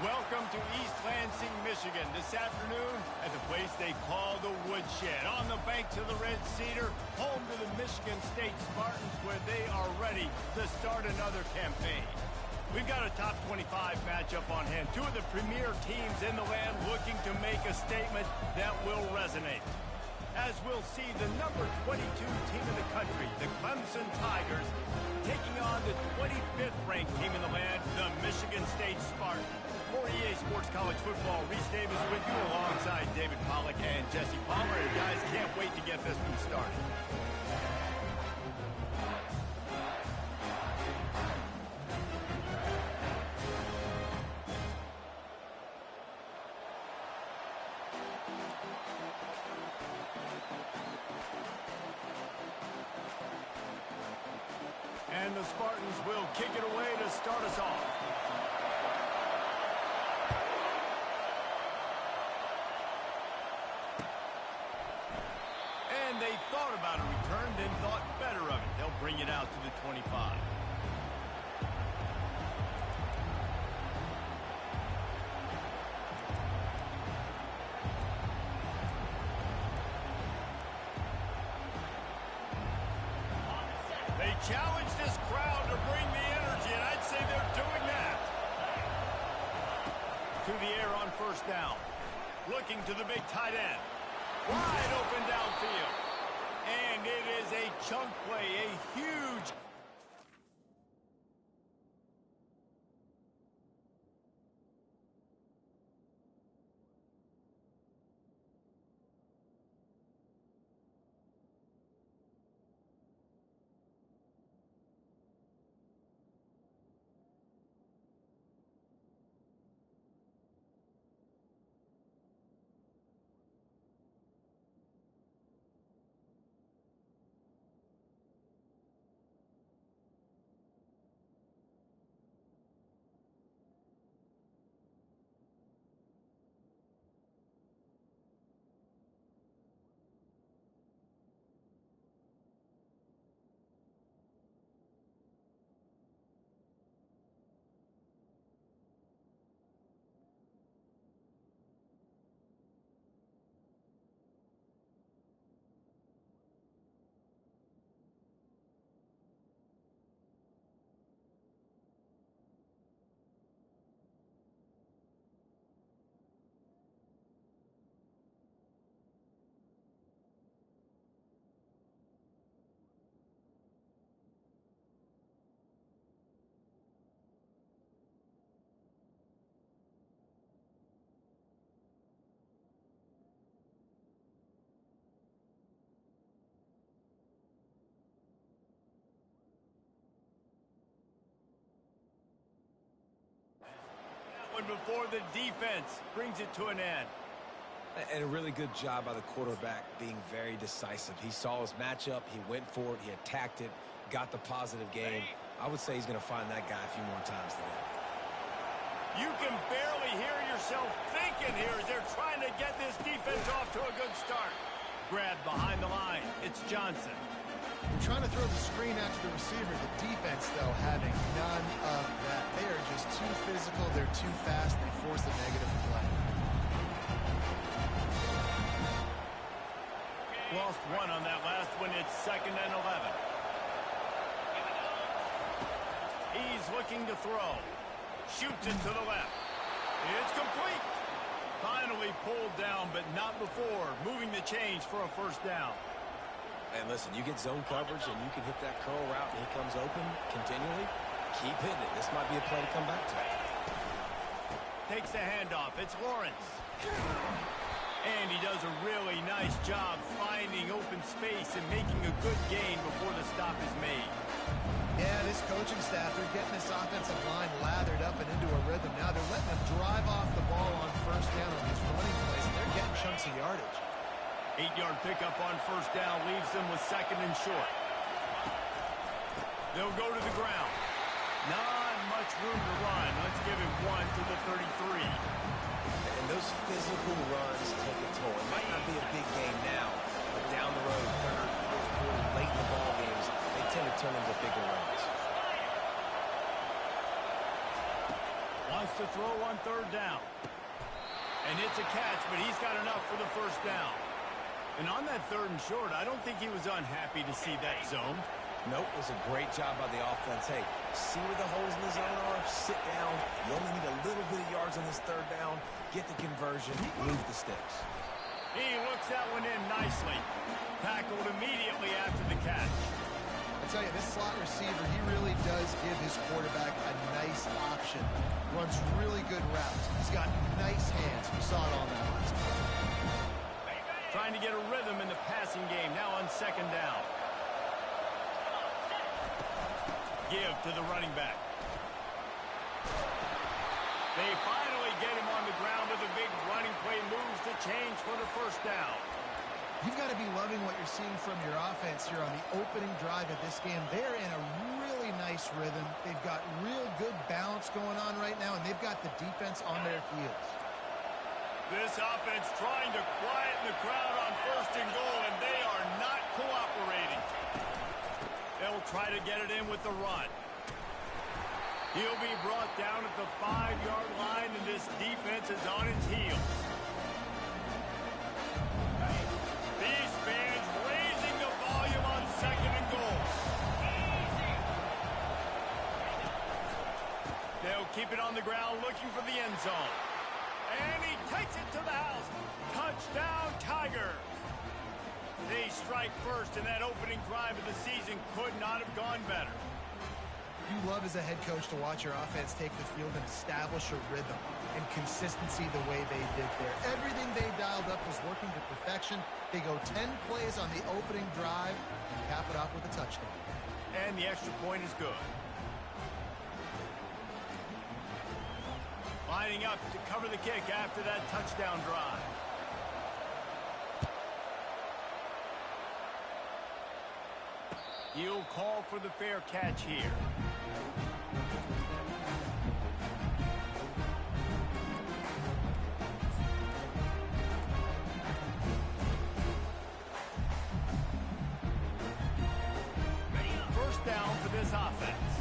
Welcome to East Lansing, Michigan. This afternoon at the place they call the Woodshed. On the banks of the Red Cedar, home to the Michigan State Spartans, where they are ready to start another campaign. We've got a top 25 matchup on hand. Two of the premier teams in the land looking to make a statement that will resonate. As we'll see, the number 22 team in the country, the Clemson Tigers, taking on the 25th ranked team in the land, the Michigan State Spartans. For EA Sports College Football, Reese Davis with you alongside David Pollack and Jesse Palmer. And guys, can't wait to get this one started. And the Spartans will kick it away to start us off. And they thought about a return, then thought better of it. They'll bring it out to the 25. They challenge this crowd to bring the energy, and I'd say they're doing that. To the air on first down. Looking to the big tight end. Wide open downfield. And it is a chunk play, a huge... Before the defense brings it to an end. And a really good job by the quarterback being very decisive. He saw his matchup, he went for it, he attacked it, got the positive game. I would say he's going to find that guy a few more times today. You can barely hear yourself thinking here as they're trying to get this defense off to a good start. Grabbed behind the line. It's Johnson. They're trying to throw the screen out to the receiver. The defense, though, having none of that. They are just too physical. They're too fast. They force a negative play. Lost one on that last one. It's 2nd and 11. He's looking to throw. Shoots it to the left. It's complete. Finally pulled down, but not before. Moving the chains for a first down. And listen, you get zone coverage and you can hit that curl route and he comes open continually. Keep hitting it. This might be a play to come back to. Takes the handoff. It's Lawrence. And he does a really nice job finding open space and making a good gain before the stop is made. Yeah, this coaching staff, they're getting this offensive line lathered up and into a rhythm. Now they're letting them drive off the ball on first down on these running plays, and they're getting chunks of yardage. 8-yard pickup on first down leaves them with 2nd and short. They'll go to the ground. Not much room to run. Let's give him one to the 33. And those physical runs take a toll. It might not be a big game now, but down the road, third, fourth quarter, late in the ball games, they tend to turn into bigger runs. Wants to throw on third down. And it's a catch, but he's got enough for the first down. And on that third and short, I don't think he was unhappy to see that zone. Nope, it was a great job by the offense. Hey, see where the holes in the zone are? Sit down. You only need a little bit of yards on this third down. Get the conversion. Move the sticks. He looks that one in nicely. Tackled immediately after the catch. I tell you, this slot receiver, he really does give his quarterback a nice option. Runs really good routes. He's got nice hands. We saw it on that last play. Trying to get a rhythm in the passing game. Now on second down. Give to the running back. They finally get him on the ground with a big running play. Moves the change for the first down. You've got to be loving what you're seeing from your offense here on the opening drive of this game. They're in a really nice rhythm. They've got real good balance going on right now, and they've got the defense on their heels. This offense trying to quieten the crowd on first and goal, and they are not cooperating. They'll try to get it in with the run. He'll be brought down at the 5-yard line, and this defense is on its heels. These fans raising the volume on second and goal. They'll keep it on the ground looking for the end zone. And he takes it to the house. Touchdown, Tigers. They strike first, and that opening drive of the season could not have gone better. You love as a head coach to watch your offense take the field and establish a rhythm and consistency the way they did there. Everything they dialed up was working to perfection. They go 10 plays on the opening drive and cap it off with a touchdown. And the extra point is good. Lining up to cover the kick after that touchdown drive. He'll call for the fair catch here. First down for this offense.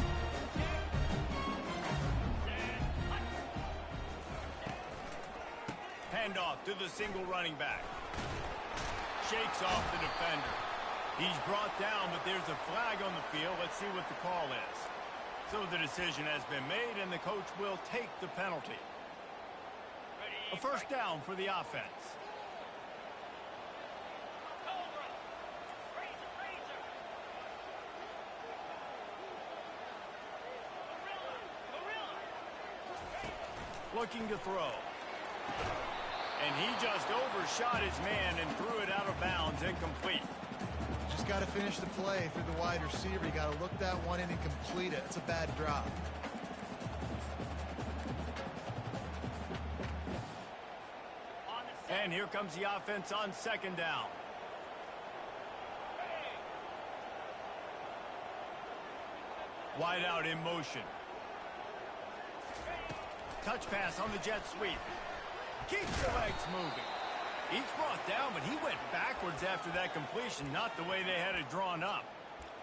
Handoff to the single running back. Shakes off the defender. He's brought down, but there's a flag on the field. Let's see what the call is. So the decision has been made, and the coach will take the penalty. A first down for the offense. Looking to throw. And he just overshot his man and threw it out of bounds, incomplete. Just got to finish the play for the wide receiver. You got to look that one in and complete it. It's a bad drop. And here comes the offense on second down. Wide out in motion. Touch pass on the jet sweep. Keeps the legs moving. He's brought down, but he went backwards after that completion, not the way they had it drawn up.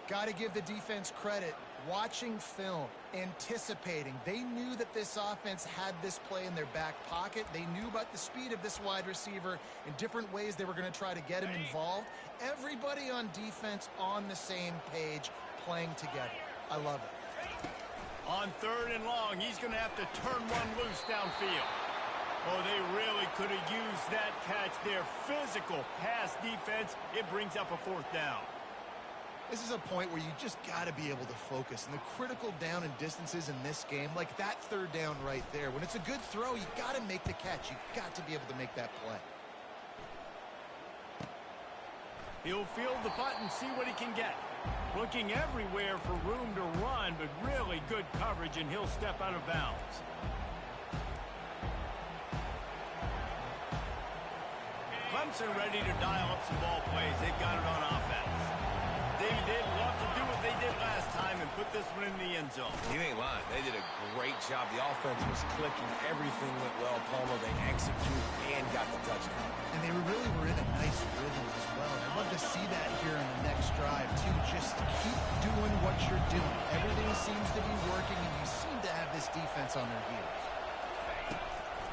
Got to give the defense credit. Watching film, anticipating. They knew that this offense had this play in their back pocket. They knew about the speed of this wide receiver and different ways they were going to try to get him involved. Everybody on defense on the same page, playing together. I love it. On third and long, he's going to have to turn one loose downfield. Oh, they really could have used that catch there. Physical pass defense. It brings up a fourth down. This is a point where you just got to be able to focus. And the critical down and distances in this game, like that third down right there, when it's a good throw, you got to make the catch. You got to be able to make that play. He'll field the punt and see what he can get. Looking everywhere for room to run, but really good coverage, and he'll step out of bounds. Clemson ready to dial up some ball plays. They've got it on offense. They'd love to do what they did last time and put this one in the end zone. You ain't lying. They did a great job. The offense was clicking. Everything went well. Palmer, they executed and got the touchdown. And they really were in a nice rhythm as well. I'd love to see that here in the next drive, too. Just keep doing what you're doing. Everything seems to be working, and you seem to have this defense on their heels.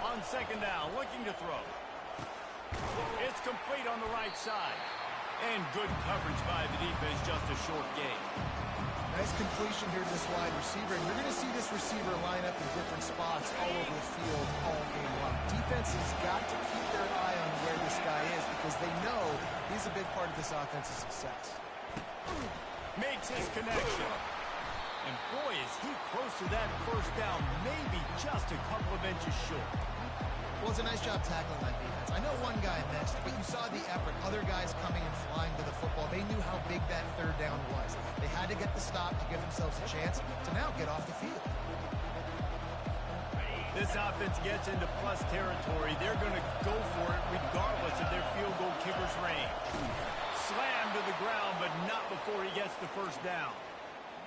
On second down, looking to throw. It's complete on the right side. And good coverage by the defense, just a short gain. Nice completion here to this wide receiver, and you're going to see this receiver line up in different spots all over the field all game long. Defense has got to keep their eye on where this guy is because they know he's a big part of this offense's success. Makes his connection. And boy, is he close to that first down, maybe just a couple of inches short. Well, it's a nice job tackling that defense. I know one guy missed, but you saw the effort. Other guys coming and flying to the football. They knew how big that third down was. They had to get the stop to give themselves a chance to now get off the field. This offense gets into plus territory. They're going to go for it regardless of their field goal kicker's range. Slammed to the ground, but not before he gets the first down.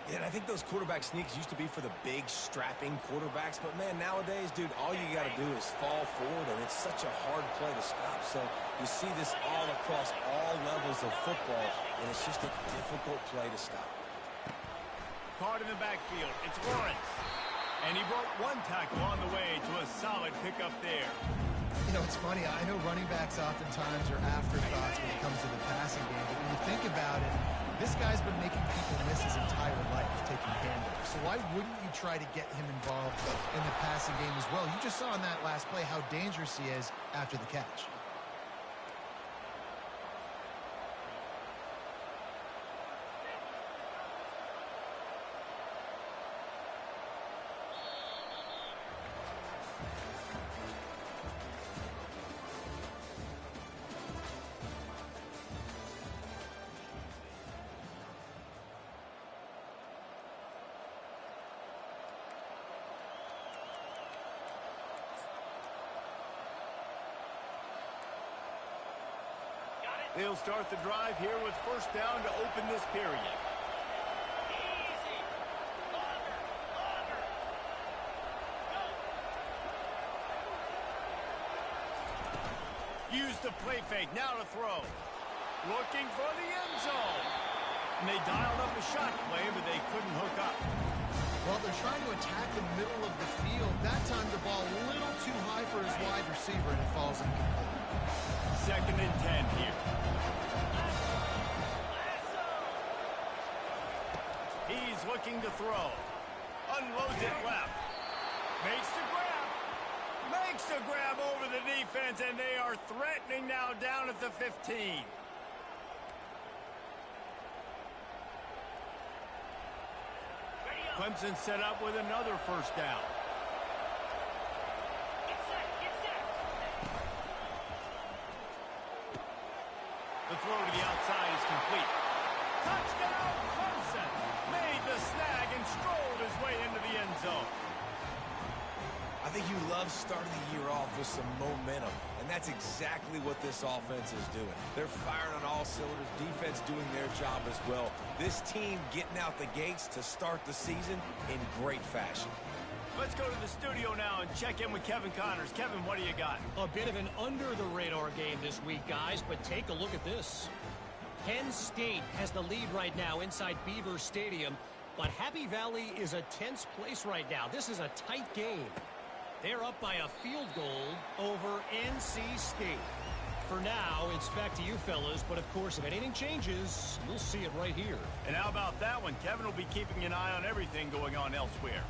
Yeah, I think those quarterback sneaks used to be for the big, strapping quarterbacks. But, man, nowadays, dude, all you got to do is fall forward, and it's such a hard play to stop. So you see this all across all levels of football, and it's just a difficult play to stop. Caught in the backfield. It's Lawrence. And he broke one tackle on the way to a solid pickup there. You know, it's funny. I know running backs oftentimes are afterthoughts when it comes to the passing game. But when you think about it, this guy's been making people miss his entire life taking handoffs. So why wouldn't you try to get him involved in the passing game as well? You just saw in that last play how dangerous he is after the catch. They'll start the drive here with first down to open this period. Use the play fake, now to throw. Looking for the end zone. And they dialed up a shot play, but they couldn't hook up. Well, they're trying to attack the middle of the field. That time the ball a little too high for his wide receiver, and it falls incomplete. Second and 10 here. He's looking to throw. Unloads it left. Makes the grab. Makes the grab over the defense, and they are threatening now down at the 15. Clemson set up with another first down. The throw to the outside is complete. Touchdown, Clemson! Made the snag and strolled his way into the end zone. I think you love starting the year off with some momentum, and that's exactly what this offense is doing. They're firing on all cylinders, defense doing their job as well. This team getting out the gates to start the season in great fashion. Let's go to the studio now and check in with Kevin Connors. Kevin, what do you got? A bit of an under-the-radar game this week, guys, but take a look at this. Penn State has the lead right now inside Beaver Stadium, but Happy Valley is a tense place right now. This is a tight game. They're up by a field goal over NC State. For now, it's back to you fellas, but of course, if anything changes, you'll see it right here. And how about that one? Kevin will be keeping an eye on everything going on elsewhere.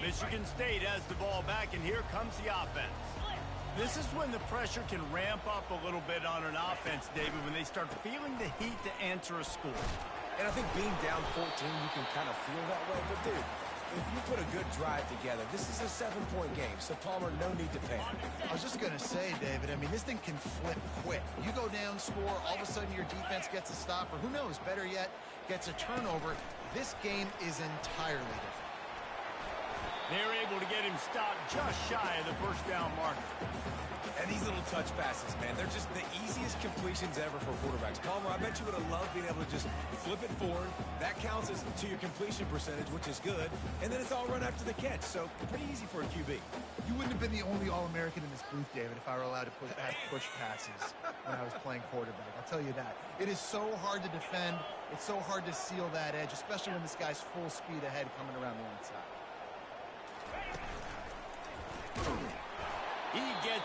Michigan State has the ball back, and here comes the offense. This is when the pressure can ramp up a little bit on an offense, David, when they start feeling the heat to answer a score. And I think being down 14, you can kind of feel that way. But, dude, if you put a good drive together, this is a 7-point game. So, Palmer, no need to panic. I was just going to say, David, I mean, this thing can flip quick. You go down, score, all of a sudden your defense gets a stop, or who knows, better yet, gets a turnover. This game is entirely different. They're able to get him stopped just shy of the first down marker. And these little touch passes, man, they're just the easiest completions ever for quarterbacks. Palmer, I bet you would have loved being able to just flip it forward. That counts as to your completion percentage, which is good. And then it's all run after the catch, so pretty easy for a QB. You wouldn't have been the only All-American in this booth, David, if I were allowed to push passes when I was playing quarterback. I'll tell you that. It is so hard to defend. It's so hard to seal that edge, especially when this guy's full speed ahead coming around the inside.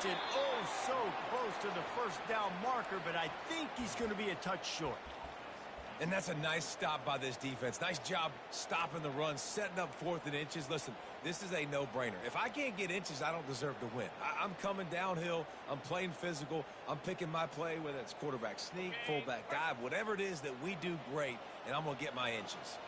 gets it oh so close to the first down marker, but I think he's going to be a touch short. And that's a nice stop by this defense. Nice job stopping the run, setting up 4th and inches. Listen, this is a no-brainer. If I can't get inches, I don't deserve to win. I'm coming downhill. I'm playing physical. I'm picking my play, whether it's quarterback sneak, fullback dive, whatever it is that we do great, and I'm going to get my inches.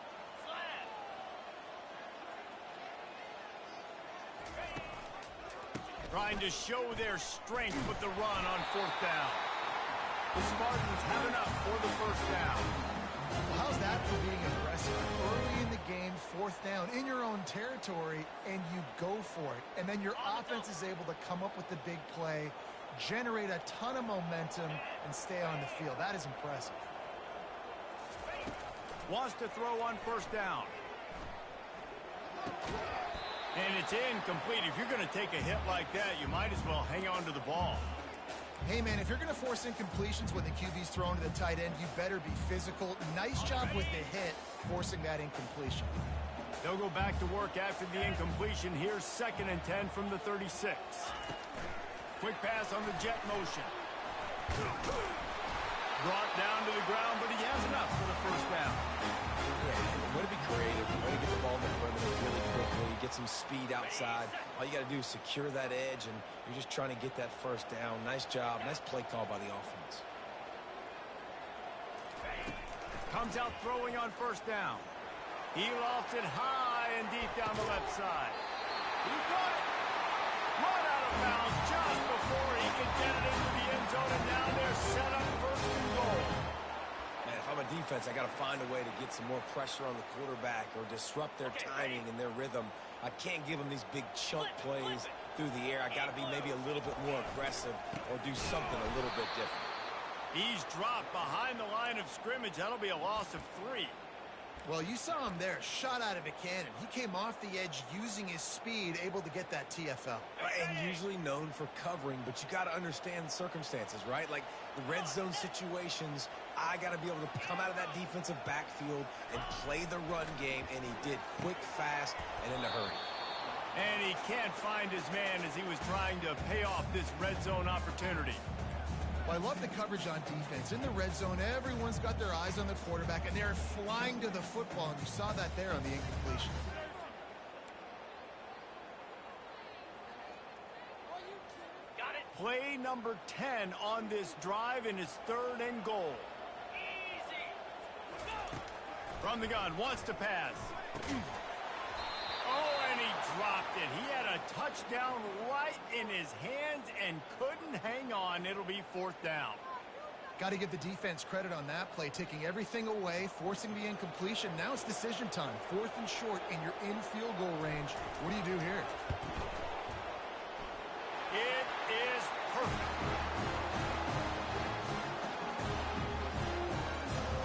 Trying to show their strength with the run on 4th down. The Spartans have enough for the first down. Well, how's that for being aggressive? Early in the game, 4th down, in your own territory, and you go for it. And then your offense is able to come up with the big play, generate a ton of momentum, and stay on the field. That is impressive. Wants to throw on 1st down. And it's incomplete. If you're going to take a hit like that, you might as well hang on to the ball. Hey, man, if you're going to force incompletions when the QB's thrown to the tight end, you better be physical. Nice job with the hit, forcing that incompletion. They'll go back to work after the incompletion. Here's 2nd and 10 from the 36. Quick pass on the jet motion. Brought down to the ground, but he has enough for the first down. Yeah, way to be creative, way to get the ball in the perimeter really quickly, get some speed outside. All you got to do is secure that edge, and you're just trying to get that first down. Nice job, nice play call by the offense. Comes out throwing on 1st down. He lofts it high and deep down the left side. He got it. Run out of bounds just before he could get it into the end zone, and now they're set up 1st and goal. Man, if I'm a defense, I got to find a way to get some more pressure on the quarterback or disrupt their timing and their rhythm. I can't give them these big chunk plays through the air. I got to be maybe a little bit more aggressive or do something a little bit different. He's dropped behind the line of scrimmage. That'll be a loss of 3. Well, you saw him there, shot out of a cannon. He came off the edge using his speed, able to get that TFL. And usually known for covering, but you got to understand circumstances, right? Like the red zone situations, I got to be able to come out of that defensive backfield and play the run game, and he did quick, fast, and in a hurry. And he can't find his man as he was trying to pay off this red zone opportunity. Well, I love the coverage on defense. In the red zone, everyone's got their eyes on the quarterback, and they're flying to the football, and you saw that there on the incompletion. Play number 10 on this drive, and it's 3rd and goal. From the gun, wants to pass. Oh, and he dropped it. He had a touchdown right in his hands and couldn't hang on. It'll be 4th down. Got to give the defense credit on that play, taking everything away, forcing the incompletion. Now it's decision time. 4th and short, and you're in field goal range. What do you do here? It is perfect.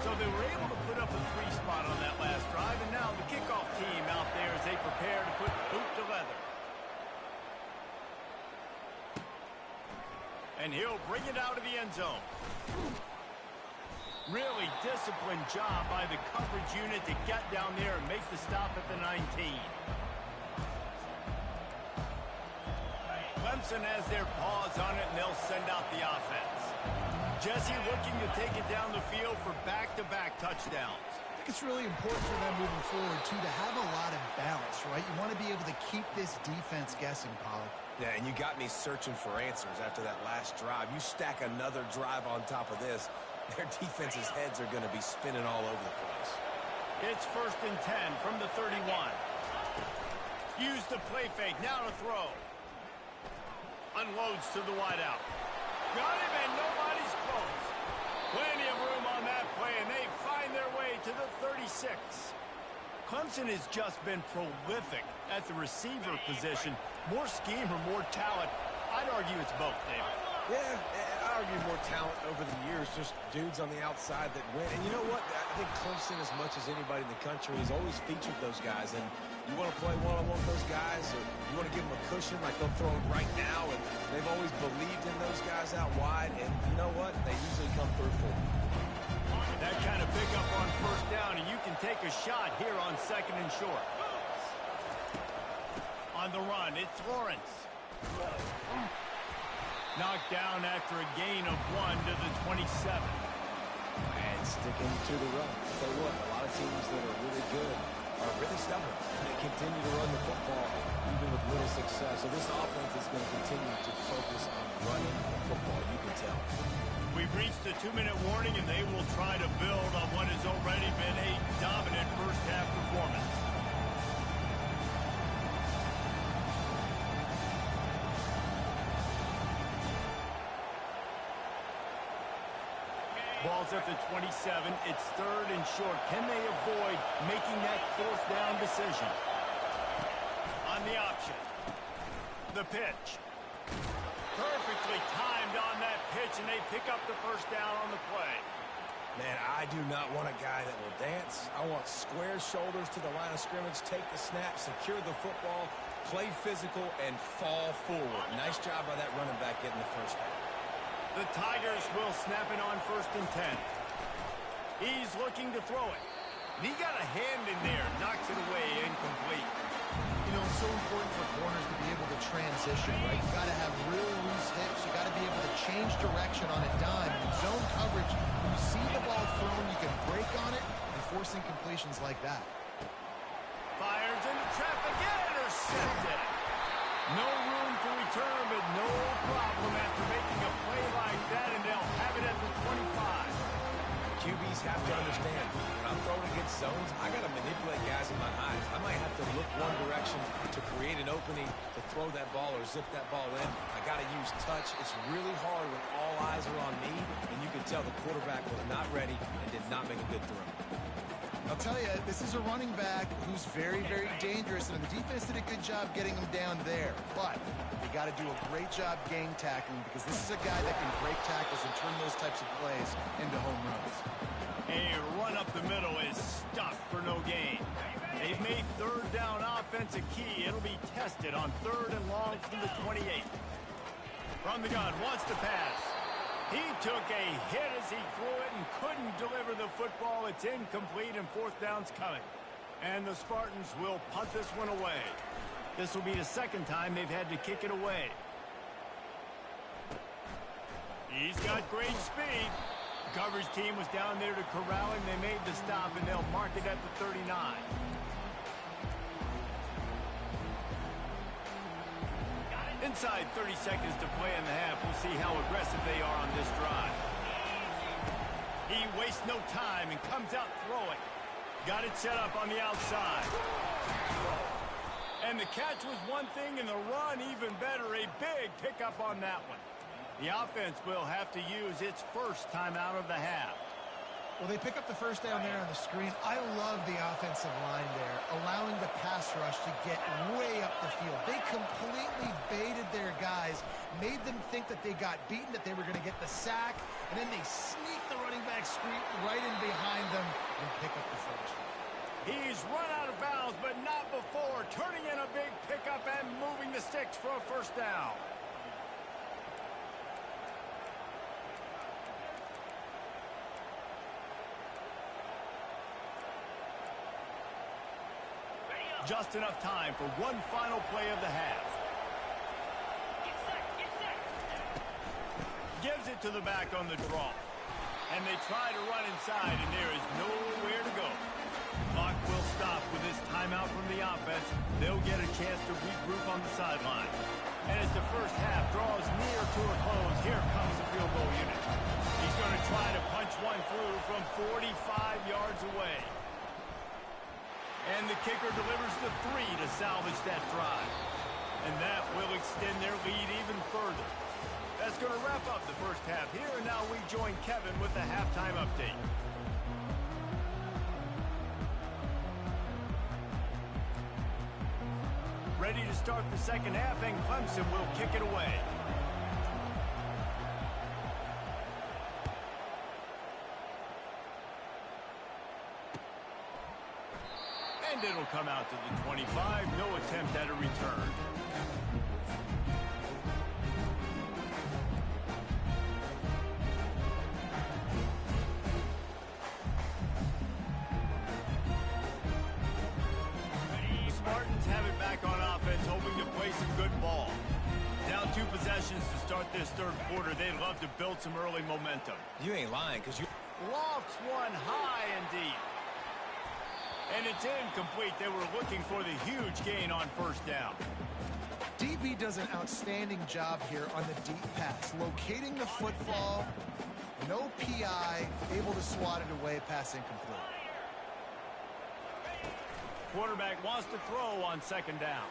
So they were able to put up a 3 spot on that last drive, and now the kickoff team out there as they prepare to put boot to leather. And he'll bring it out of the end zone. Really disciplined job by the coverage unit to get down there and make the stop at the 19. Clemson has their paws on it, and they'll send out the offense. Jesse looking to take it down the field for back-to-back touchdowns. I think it's really important for them moving forward, too, to have a lot of balance, right? You want to be able to keep this defense guessing, Pollock. Yeah, and you got me searching for answers after that last drive. You stack another drive on top of this, their defense's heads are going to be spinning all over the place. It's 1st and 10 from the 31. Use the play fake, now to throw. Unloads to the wideout. Got him, and nobody's close. Plenty of room on that play, and they find their way to the 36. Clemson has just been prolific at the receiver position. More scheme or more talent? I'd argue it's both, David. Yeah, I argue more talent over the years, just dudes on the outside that win. And you know what? I think Clemson, as much as anybody in the country, has always featured those guys. And you want to play one-on-one with those guys, or you want to give them a cushion like they'll throw it right now. And they've always believed in those guys out wide. And you know what? They usually come through for them. That kind of pickup on 1st down, and you can take a shot here on 2nd and short. On the run, it's Lawrence. Knocked down after a gain of 1 to the 27. And sticking to the run. So look, a lot of teams that are really good are really stubborn. And they continue to run the football even with little success. So this offense is going to continue to focus on running the football, you can tell. We've reached the 2-minute warning, and they will try to build on what has already been a dominant first-half performance. Ball's at the 27. It's 3rd and short. Can they avoid making that 4th down decision? On the option. The pitch. Perfectly timed on that pitch, and they pick up the first down on the play. Man, I do not want a guy that will dance. I want square shoulders to the line of scrimmage, take the snap, secure the football, play physical, and fall forward. Nice job by that running back getting the first down. The Tigers will snap it on 1st and 10. He's looking to throw it. And he got a hand in there, knocks it away, incomplete. You know, it's so important for corners to be able to transition, right? You got to have really loose hips. You got to be able to change direction on a dime. In zone coverage, when you see the ball thrown, you can break on it and force incompletions like that. Fires into traffic, intercepted. No room to return, but no problem after making a play like that, and they'll have it at the 25. QBs have to understand, when I'm throwing against zones, I got to manipulate guys in my eyes. I might have to look one direction to create an opening to throw that ball or zip that ball in. I got to use touch. It's really hard when all eyes are on me, and you can tell the quarterback was not ready and did not make a good throw. I'll tell you, this is a running back who's very, very dangerous, and the defense did a good job getting him down there. But they got to do a great job game tackling, because this is a guy that can break tackles and turn those types of plays into home runs. A run up the middle is stuffed for no gain. They've made 3rd down offense a key. It'll be tested on 3rd and long from the 28. From the gun, wants to pass. He took a hit as he threw it and couldn't deliver the football. It's incomplete, and 4th down's coming. And the Spartans will punt this one away. This will be the 2nd time they've had to kick it away. He's got great speed. The coverage team was down there to corral him. They made the stop, and they'll mark it at the 39. Inside 30 seconds to play in the half. We'll see how aggressive they are on this drive. He wastes no time and comes out throwing. Got it set up on the outside. And the catch was one thing, and the run even better. A big pickup on that one. The offense will have to use its first time out of the half. Well, they pick up the first down there on the screen. I love the offensive line there, allowing the pass rush to get way up the field. They completely baited their guys, made them think that they got beaten, that they were going to get the sack, and then they sneak the running back screen right in behind them and pick up the first. He's run out of bounds, but not before, turning in a big pickup and moving the sticks for a first down. Just enough time for one final play of the half. Gives it to the back on the draw. And they try to run inside, and there is nowhere to go. Clock will stop with this timeout from the offense. They'll get a chance to regroup on the sideline. And as the first half draws near to a close, here comes the field goal unit. He's going to try to punch one through from 45 yards away. And the kicker delivers the 3 to salvage that drive. And that will extend their lead even further. That's going to wrap up the first half here, and now we join Kevin with the halftime update. Ready to start the second half, and Clemson will kick it away. And it'll come out to the 25. No attempt at a return. The Spartans have it back on offense, hoping to play some good ball. Down 2 possessions to start start this third quarter, they'd love to build some early momentum. You ain't lying, because you... Lofts one high and deep. And it's incomplete. They were looking for the huge gain on first down. DB does an outstanding job here on the deep pass, locating the football, no PI, able to swat it away, pass incomplete. Quarterback wants to throw on second down.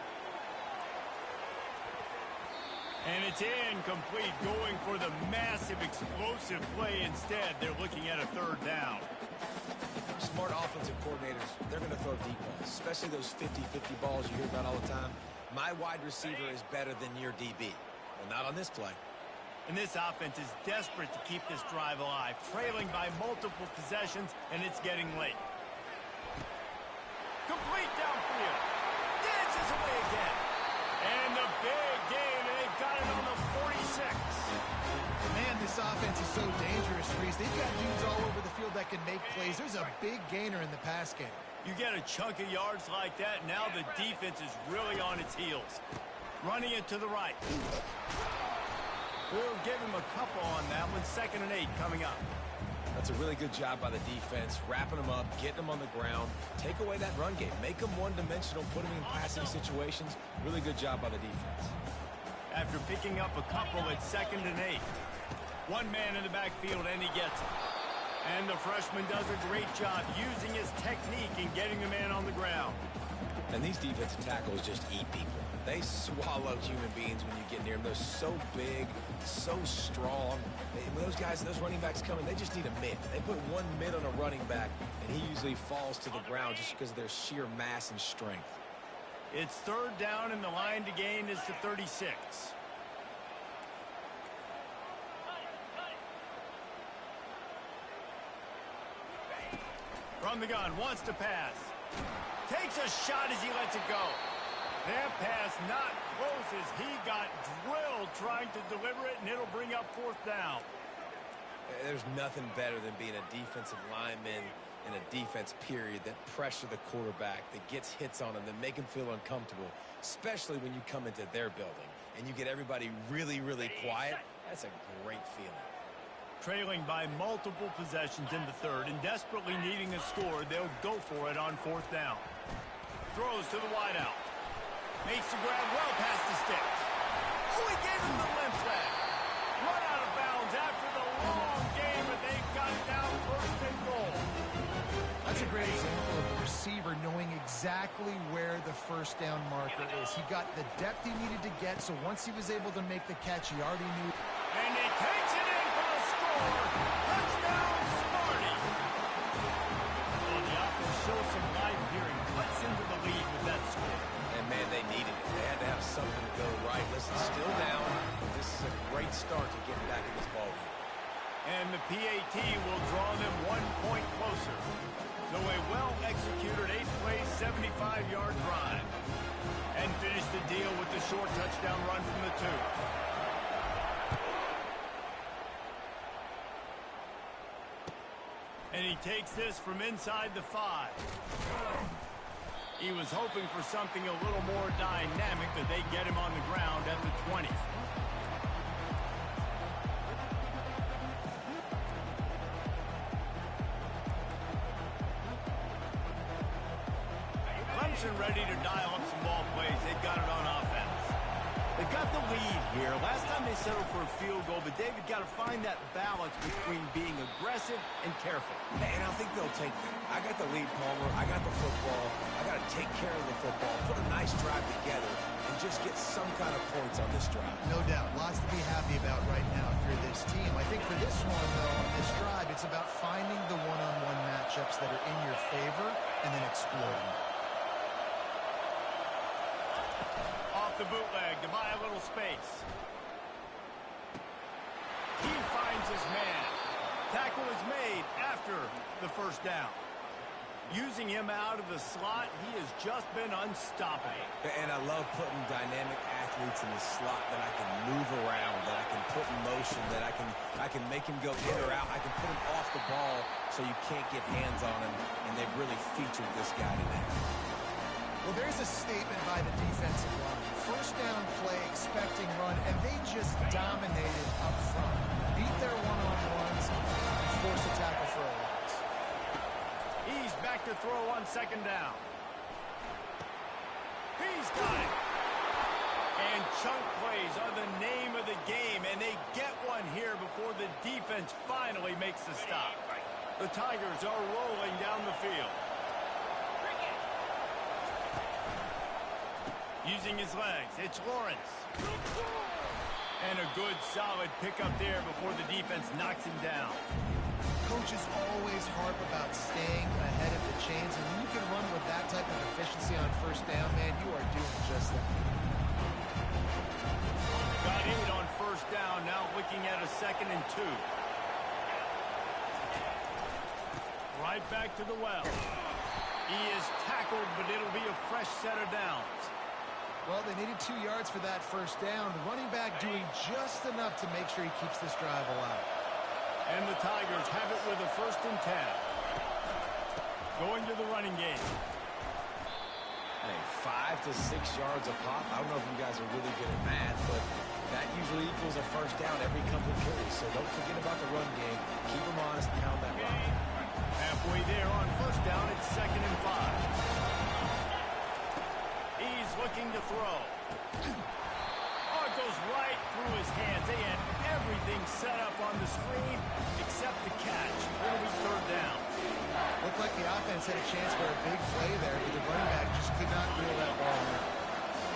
And it's incomplete, going for the massive explosive play instead. They're looking at a third down. Smart offensive coordinators, they're going to throw deep balls, especially those 50-50 balls you hear about all the time. My wide receiver is better than your DB. Well, not on this play. And this offense is desperate to keep this drive alive, trailing by multiple possessions, and it's getting late. Complete downfield. Dances away again. And the big gain, and they've got it on the 46. Man, this offense is so dangerous, Reese. They've got dudes all over the field that can make plays. There's a big gainer in the pass game. You get a chunk of yards like that, now the defense is really on its heels. Running it to the right. We'll give him a couple on that one. 2nd and 8 coming up. That's a really good job by the defense, wrapping them up, getting them on the ground. Take away that run game. Make them one-dimensional, put them in passing situations. Really good job by the defense. After picking up a couple, it's 2nd and 8. One man in the backfield, and he gets it. And the freshman does a great job using his technique and getting the man on the ground. And these defensive tackles just eat people. They swallow human beings when you get near them. They're so big, so strong. When those guys, those running backs come in, they just need a mid. They put one mid on a running back, and he usually falls to the ground just because of their sheer mass and strength. It's 3rd down, and the line to gain is to 36. From the gun, wants to pass. Takes a shot as he lets it go. That pass not close as he got drilled trying to deliver it, and it'll bring up 4th down. There's nothing better than being a defensive lineman in a defense period that pressure the quarterback, that gets hits on him, that make him feel uncomfortable, especially when you come into their building and you get everybody really, really quiet. That's a great feeling. Trailing by multiple possessions in the 3rd and desperately needing a score, they'll go for it on 4th down. Throws to the wideout. Makes the grab well past the sticks. Oh, he gave him the limp flag. Run out of bounds after the long game, but they've got it down 1st and goal. That's a great example of a receiver knowing exactly where the 1st down marker is. He got the depth he needed to get, so once he was able to make the catch, he already knew. And he takes it in for the score. Touchdown, Smarty. Well, the offense shows some life here and cuts into the lead with that score. And, man, they needed it. They had to have something to go right. Listen, still down. This is a great start to getting back in this ballgame. And the PAT will draw them 1 point closer. So a well-executed 8-play, 75-yard drive. And finish the deal with the short touchdown run from the 2. And he takes this from inside the 5. He was hoping for something a little more dynamic, but they get him on the ground at the 20. Clemson ready to dial up some ball plays. They've got it on offense. They've got the lead here. Last time they settled for a field goal, but David got to find that balance between being aggressive and careful. And I think they'll take that. I got the lead, Palmer. I got the football. I got to take care of the football, put a nice drive together, and just get some kind of points on this drive. No doubt. Lots to be happy about right now if you're this team. I think for this one, though, on this drive, it's about finding the one-on-one matchups that are in your favor and then exploiting. The bootleg to buy a little space. He finds his man. Tackle is made after the 1st down. Using him out of the slot, he has just been unstoppable. And I love putting dynamic athletes in the slot that I can move around, that I can put in motion, that I can make him go in or out. I can put him off the ball so you can't get hands on him, and they've really featured this guy today. Well, there's a statement by the defensive line. 1st down play, expecting run, and they just dominated throw on second down. He's got it. And chunk plays are the name of the game, and they get one here before the defense finally makes the stop. The Tigers are rolling down the field. Using his legs, it's Lawrence. And a good, solid pickup there before the defense knocks him down. Coaches always harp about staying ahead of the chains, and when you can run with that type of efficiency on first down, man, you are doing just that. Got 8 on first down, now looking at a 2nd and 2. Right back to the well. He is tackled, but it'll be a fresh set of downs. Well, they needed 2 yards for that first down. The running back doing just enough to make sure he keeps this drive alive. And the Tigers have it with a 1st and 10. Going to the running game. Hey, 5 to 6 yards a pop. I don't know if you guys are really good at math, but that usually equals a first down every couple of carries. So don't forget about the run game. Keep them honest and pound that rock. Halfway there on first down, it's 2nd and 5. He's looking to throw. Oh, it goes right through his hands. They had everything set up on the screen except the catch. It'll be 3rd down. Looked like the offense had a chance for a big play there, but the running back just could not reel that ball in.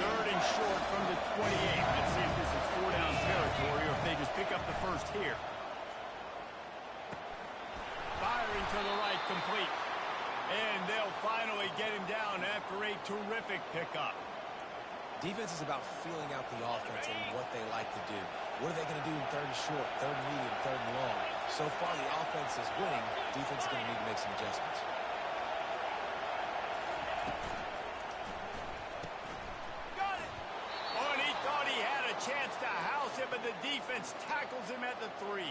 3rd and short from the 28. Let's see if this is 4-down territory or if they just pick up the first here. Firing to the right, complete. And they'll finally get him down after a terrific pickup. Defense is about feeling out the offense and what they like to do. What are they going to do in 3rd and short, 3rd and medium, 3rd and long? So far, the offense is winning. Defense is going to need to make some adjustments. Got it! Oh, and he thought he had a chance to house it, but the defense tackles him at the 3.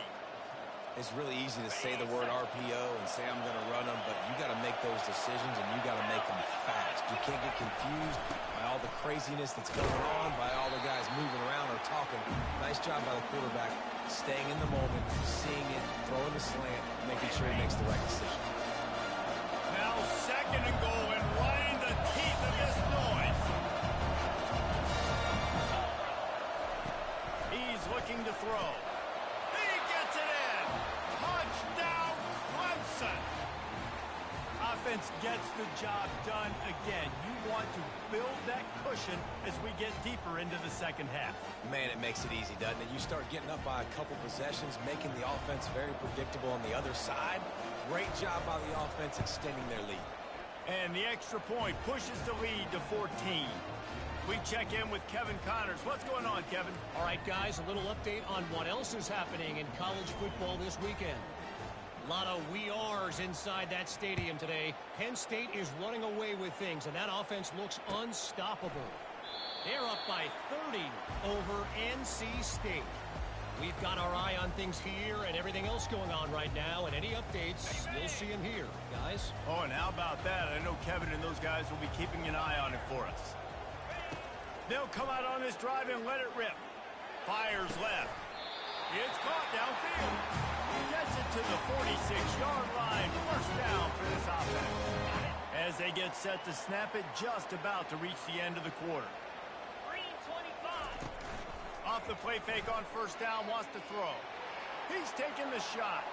It's really easy to say the word RPO and say I'm going to run them, but you got to make those decisions and you got to make them fast. You can't get confused by all the craziness that's going on, by all the guys moving around or talking. Nice job by the quarterback, staying in the moment, seeing it, throwing the slant, making sure he makes the right decision. Now 2nd and goal and right in the teeth of this noise. He's looking to throw. He gets it in. Touchdown, Clemson. Offense gets the job done again. You want to build that cushion as we get deeper into the 2nd half. Man, it makes it easy, doesn't it? You start getting up by a couple possessions, making the offense very predictable on the other side. Great job by the offense extending their lead. And the extra point pushes the lead to 14. We check in with Kevin Connors. What's going on, Kevin? All right, guys, a little update on what else is happening in college football this weekend. A lot of we are's inside that stadium today. Penn State is running away with things, and that offense looks unstoppable. They're up by 30 over NC State. We've got our eye on things here and everything else going on right now, and any updates, you'll see them here, guys. Oh, and how about that? I know Kevin and those guys will be keeping an eye on it for us. They'll come out on this drive and let it rip. Fires left. It's caught downfield. Gets it to the 46-yard line. 1st down for this offense. As they get set to snap it, just about to reach the end of the quarter. Off the play fake on 1st down, wants to throw. He's taking the shot.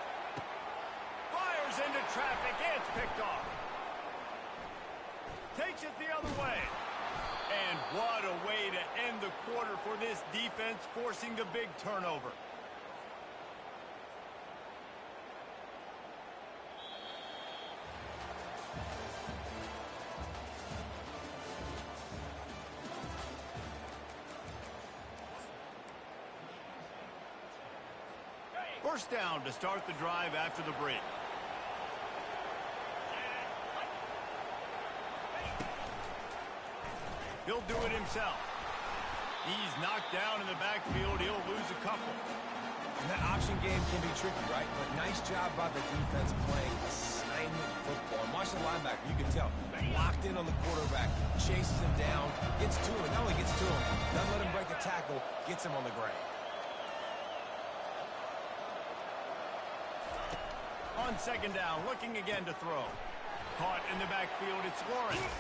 Fires into traffic. It's picked off. Takes it the other way. And what a way to end the quarter for this defense, forcing the big turnover. First down to start the drive after the break. He'll do it himself. He's knocked down in the backfield. He'll lose a couple. And that option game can be tricky, right? But nice job by the defense playing assignment football. And watch the linebacker. You can tell. Locked in on the quarterback. Chases him down. Gets to him. Not only gets to him, doesn't let him break the tackle. Gets him on the ground. On 2nd down, looking again to throw. Caught in the backfield, it's Lawrence.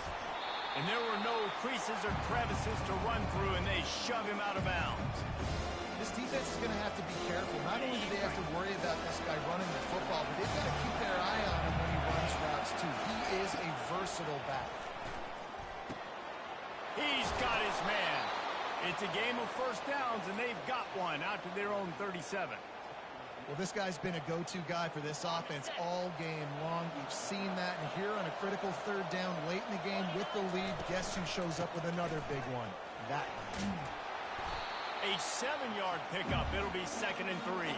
And there were no creases or crevices to run through, and they shove him out of bounds. This defense is going to have to be careful. Not only do they have to worry about this guy running the football, but they've got to keep their eye on him when he runs routes, too. He is a versatile back. He's got his man. It's a game of first downs, and they've got one out to their own 37. Well, this guy's been a go-to guy for this offense all game long. We've seen that, and here on a critical third down late in the game with the lead, guess who shows up with another big one? That one. A 7-yard pickup. It'll be 2nd and 3.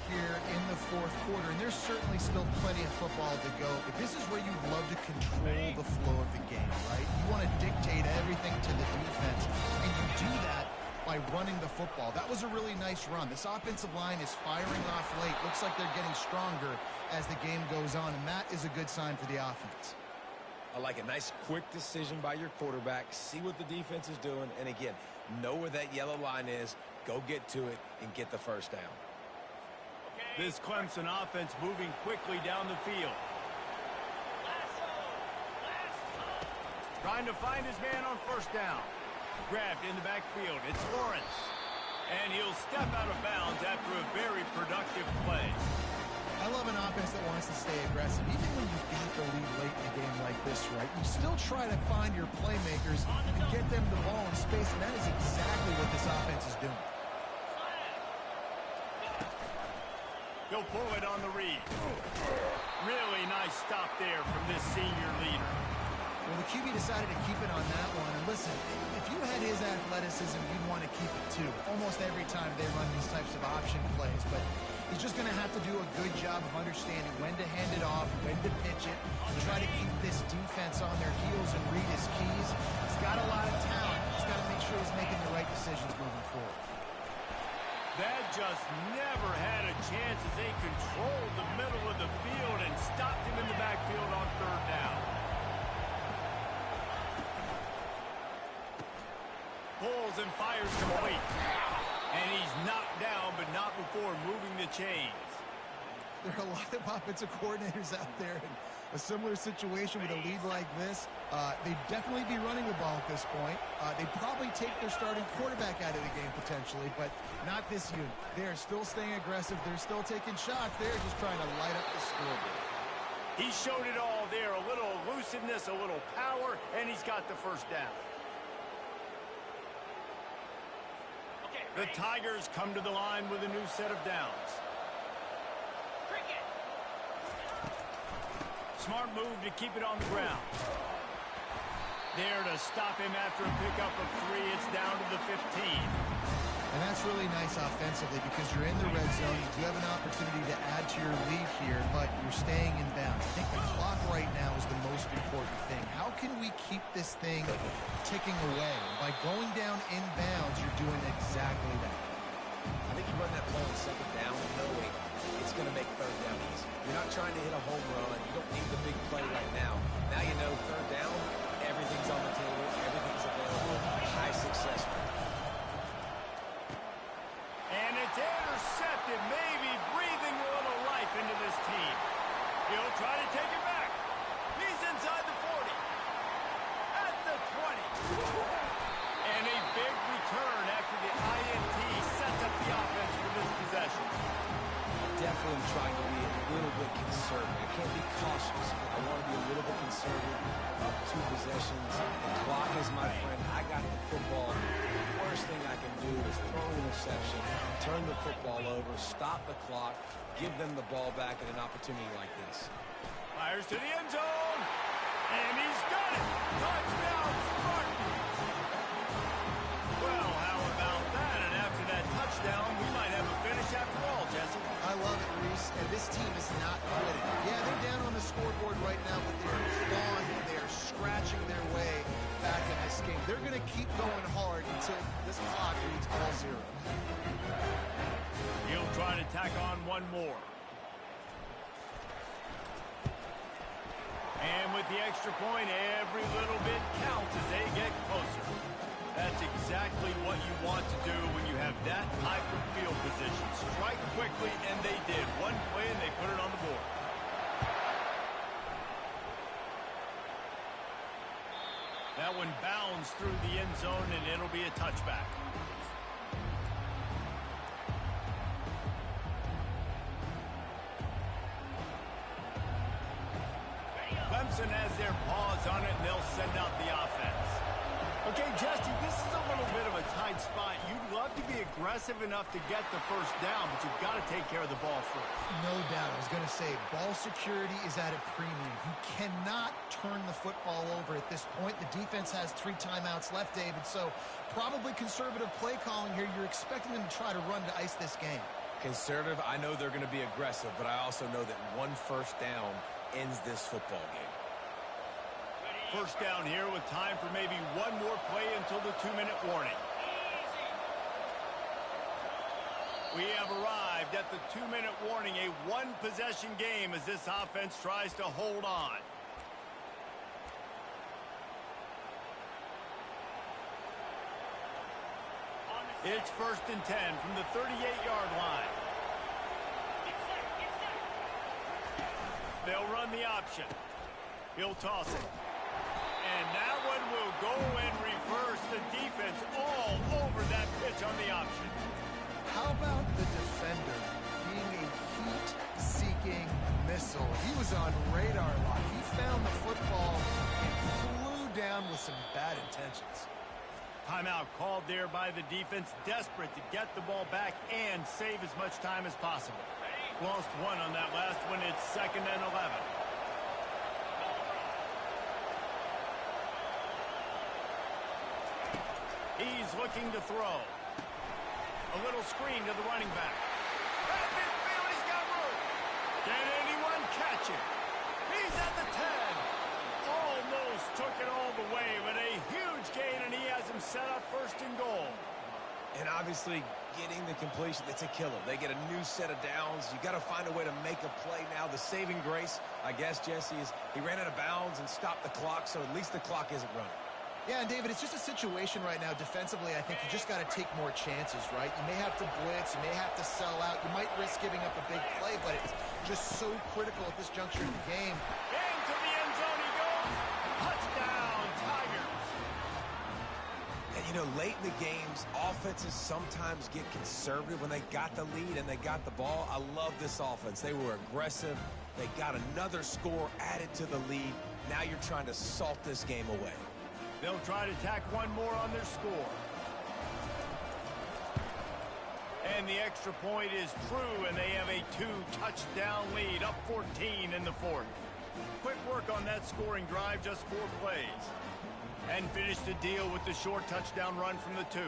Here in the fourth quarter, and there's certainly still plenty of football to go, but this is where you'd love to control the flow of the game, right? You want to dictate everything to the defense, and you do that by running the football. That was a really nice run. This offensive line is firing off late. Looks like they're getting stronger as the game goes on, and that is a good sign for the offense. I like a nice quick decision by your quarterback. See what the defense is doing, and again, know where that yellow line is. Go get to it and get the first down. This Clemson offense moving quickly down the field. Trying to find his man on first down. Grabbed in the backfield. It's Lawrence. And he'll step out of bounds after a very productive play. I love an offense that wants to stay aggressive. Even when you've got the lead late in a game like this, right, you still try to find your playmakers and get them the ball in space, and that is exactly what this offense is doing. He'll pull it on the read. Really nice stop there from this senior leader. Well, the QB decided to keep it on that one. And listen, if you had his athleticism, you'd want to keep it too. Almost every time they run these types of option plays. But he's just going to have to do a good job of understanding when to hand it off, when to pitch it, try to keep this defense on their heels and read his keys. He's got a lot of talent. He's got to make sure he's making the right decisions moving forward. That just never had a chance as they controlled the middle of the field and stopped him in the backfield on third down. Pulls and fires complete. And he's knocked down, but not before moving the chains. There are a lot of offensive coordinators out there in a similar situation with a lead like this. They'd definitely be running the ball at this point. They'd probably take their starting quarterback out of the game potentially, but not this unit. They're still staying aggressive. They're still taking shots. They're just trying to light up the scoreboard. He showed it all there. A little elusiveness, a little power, and he's got the first down. The Tigers come to the line with a new set of downs. Smart move to keep it on the ground. There to stop him after a pickup of 3. It's down to the 15. And that's really nice offensively because you're in the red zone. You do have an opportunity to add to your lead here, but you're staying in bounds. I think the clock right now is the most important thing. How can we keep this thing ticking away? By going down in bounds, you're doing exactly that. I think you run that play on second down knowing it's going to make third down easy. You're not trying to hit a home run. You don't need the big play right now. Now you know third down, everything's on the table, everything's available, high success rate. And it's intercepted, maybe breathing a little life into this team. He'll try to take it back. He's inside the 40. At the 20. And a big return after the INT sets up the offense for this possession. Definitely trying to be a little bit conservative. I can't be cautious. I want to be a little bit conservative. Up 2 possessions. The clock is my friend. I got the football. Where worst thing I can do is throw an interception, turn the football over, stop the clock, give them the ball back at an opportunity like this. Fires to the end zone, and he's got it. Touchdown, Spartans. Well, how about that? And after that touchdown, we might have a finish after all, Jesse. I love it, Reese, and this team is not quitting. Yeah, they're down on the scoreboard right now, but they're clawing, they are scratching their way back in this game. They're going to keep going hard until this clock reads all zeros. He'll try to tack on one more. And with the extra point, every little bit counts as they get closer. That's exactly what you want to do when you have that type of field position. Strike quickly, and they did. One play, and they put it on the board. That one bounds through the end zone, and it'll be a touchback. Clemson has their paws on it, and they'll send out the offense. Okay, Jesse, this is a little bit of a tight spot. You'd love to be aggressive enough to get the first down, but you've got to take care of the ball first. No doubt. I was going to say, ball security is at a premium. You cannot turn the football over at this point. The defense has 3 timeouts left, David, so probably conservative play calling here. You're expecting them to try to run to ice this game. Conservative, I know they're going to be aggressive, but I also know that one first down ends this football game. First down here with time for maybe one more play until the 2-minute warning. We have arrived at the 2-minute warning, a one-possession game as this offense tries to hold on. It's 1st and 10 from the 38-yard line. They'll run the option. He'll toss it. And that one will go and reverse the defense all over that pitch on the option. How about the defender being a heat-seeking missile? He was on radar lock. He found the football and flew down with some bad intentions. Timeout called there by the defense, desperate to get the ball back and save as much time as possible. Lost one on that last one. It's 2nd and 11. He's looking to throw. A little screen to the running back. At midfield, he's got room. Can anyone catch him? He's at the 10. Almost took it all the way, but a huge gain, and he has him set up 1st and goal. And obviously, getting the completion, it's a killer. They get a new set of downs. You got to find a way to make a play now. The saving grace, I guess, Jesse, is he ran out of bounds and stopped the clock, so at least the clock isn't running. Yeah, and David, it's just a situation right now defensively. I think you just got to take more chances, right? You may have to blitz, you may have to sell out, you might risk giving up a big play, but it's just so critical at this juncture in the game. Into the end zone he goes. Touchdown, Tigers. And, you know, late in the games, offenses sometimes get conservative when they got the lead and they got the ball. I love this offense. They were aggressive. They got another score added to the lead. Now you're trying to salt this game away. They'll try to tack one more on their score. And the extra point is true, and they have a 2-touchdown lead, up 14 in the 4th. Quick work on that scoring drive, just 4 plays. And finish the deal with the short touchdown run from the 2.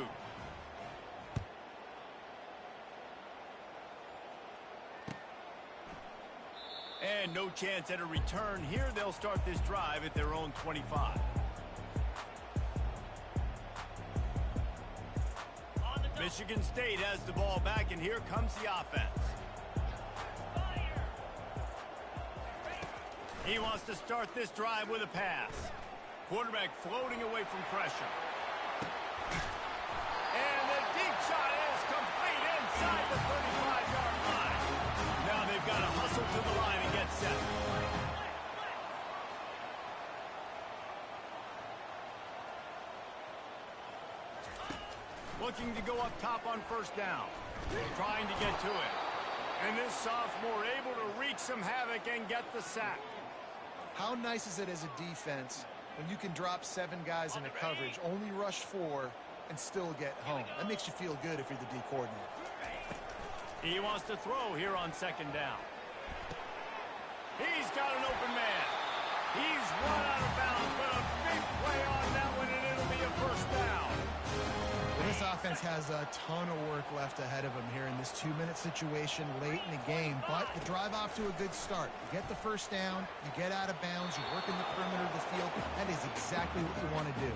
And no chance at a return here. They'll start this drive at their own 25. Michigan State has the ball back, and here comes the offense. He wants to start this drive with a pass. Quarterback floating away from pressure. And the deep shot is complete inside the 35-yard line. Now they've got to hustle to the line and get set. Looking to go up top on 1st down. Trying to get to it. And this sophomore able to wreak some havoc and get the sack. How nice is it as a defense when you can drop 7 guys into coverage, only rush 4, and still get home. That makes you feel good if you're the D coordinator. He wants to throw here on second down. He's got an open man. He's run out of bounds, but a big play on that one, and it'll be a first down. Well, this offense has a ton of work left ahead of them here in this 2-minute situation late in the game, but the drive off to a good start. You get the first down, you get out of bounds, you work in the perimeter of the field. That is exactly what you want to do.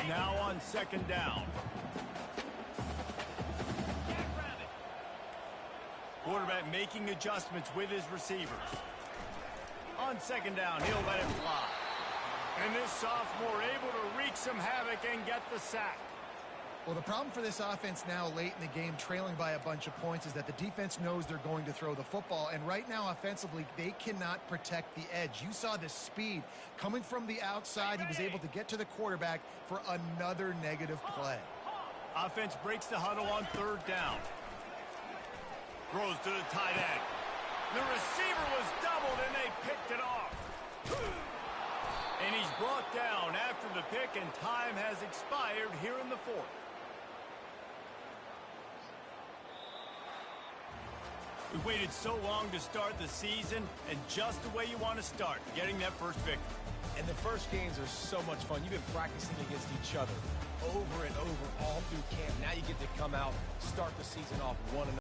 Now on second down. Quarterback making adjustments with his receivers. On second down, he'll let it fly. And this sophomore able to wreak some havoc and get the sack. Well, the problem for this offense now late in the game, trailing by a bunch of points, is that the defense knows they're going to throw the football. And right now, offensively, they cannot protect the edge. You saw the speed coming from the outside. He was able to get to the quarterback for another negative play. Offense breaks the huddle on third down. Throws to the tight end. The receiver was doubled, and they picked it off. And he's brought down after the pick, and time has expired here in the fourth. We waited so long to start the season, and just the way you want to start, getting that first victory. And the first games are so much fun. You've been practicing against each other over and over all through camp. Now you get to come out, start the season off 1-0.